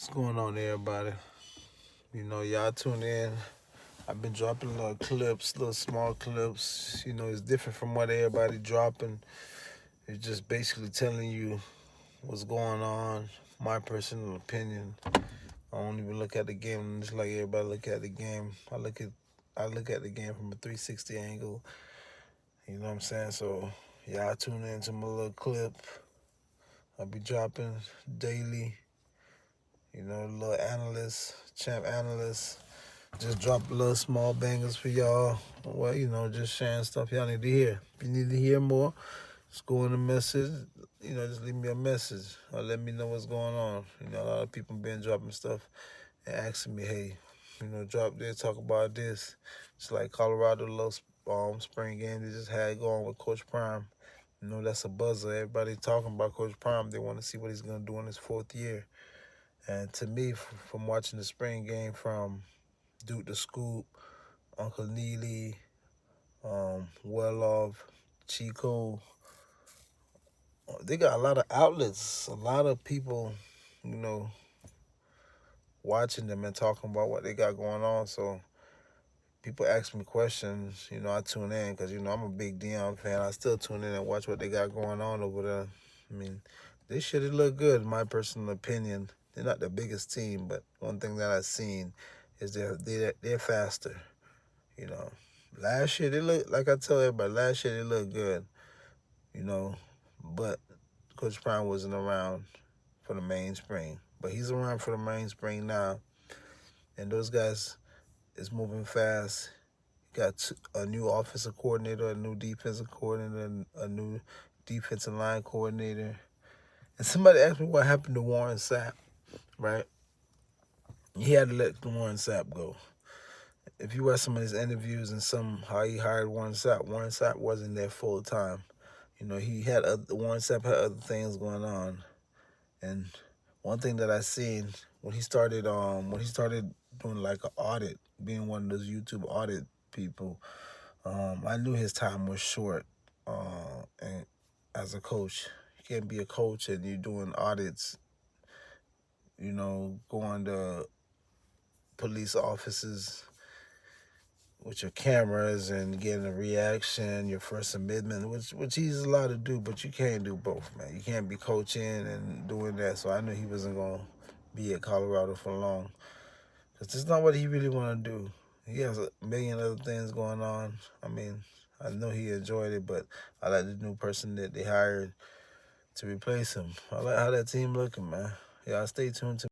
What's going on, everybody? Y'all tune in. I've been dropping little clips, little small clips. It's different from what everybody dropping. It's just basically telling you what's going on, my personal opinion. I don't even look at the game just like everybody look at the game. I look at the game from a 360 angle. You know what I'm saying? So y'all tune in to my little clip. I'll be dropping daily. Little analyst, champ analyst. Just drop little small bangers for y'all. Well, just sharing stuff y'all need to hear. If you need to hear more, just go in the message. Just leave me a message or let me know what's going on. A lot of people been dropping stuff and asking me, hey, drop this, talk about this. It's like Colorado little spring game they just had going with Coach Prime. That's a buzzer. Everybody talking about Coach Prime. They want to see what he's going to do in his 4th year. And to me, from watching the spring game from Duke the Scoop, Uncle Neely, Well Chico, they got a lot of outlets, a lot of people, watching them and talking about what they got going on. So people ask me questions, I tune in because, I'm a big Deion fan. I still tune in and watch what they got going on over there. I mean, they should have looked good, in my personal opinion. They're not the biggest team, but one thing that I've seen is they're faster. Last year they looked, like I tell everybody, last year they looked good, but Coach Prime wasn't around for the main spring. But he's around for the main spring now, and those guys is moving fast. Got a new offensive coordinator, a new defensive coordinator, a new defensive line coordinator. And somebody asked me what happened to Warren Sapp, right? He had to let Warren Sapp go. If you watch some of his interviews and how he hired Warren Sapp wasn't there full time. Warren Sapp had other things going on. And one thing that I seen when he started doing like an audit, being one of those YouTube audit people, I knew his time was short. And as a coach, you can't be a coach and you're doing audits, going to police offices with your cameras and getting a reaction, your First Amendment, which he's allowed to do, but you can't do both, man. You can't be coaching and doing that. So I knew he wasn't going to be at Colorado for long because that's not what he really want to do. He has a million other things going on. I mean, I know he enjoyed it, but I like the new person that they hired to replace him. I like how that team looking, man. Y'all stay tuned to